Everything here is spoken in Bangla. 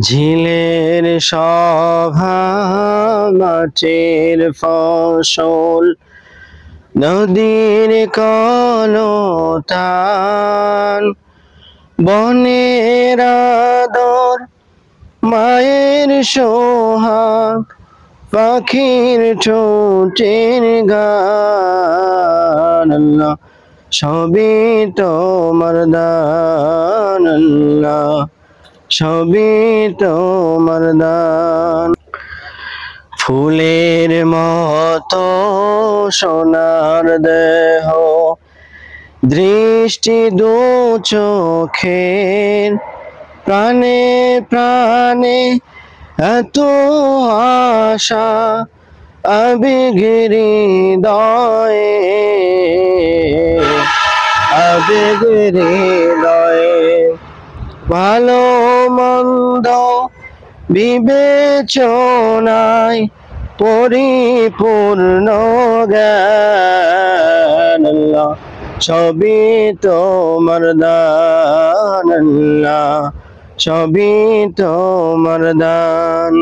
ঝিলের শোভা মাঠের ফসল, নদীর কলতান, বনের আদর, মায়ের সোহাগ, পাখির ঠোঁটের গান। আল্লাহ সবই তোমার দান, আল্লাহ সবই তোমার দান। ফুলের মতো সোনার দেহ, দৃষ্টি দু চোখের, প্রাণে প্রাণে এত আশা, আবেগের হৃদয়ে, আবেগের হৃদয়ে। ভালো মন্দ বিবেচনায় পরিপূর্ণ জ্ঞান। আল্লাহ সবই তোমার দান, আল্লাহ সবই তোমার দান।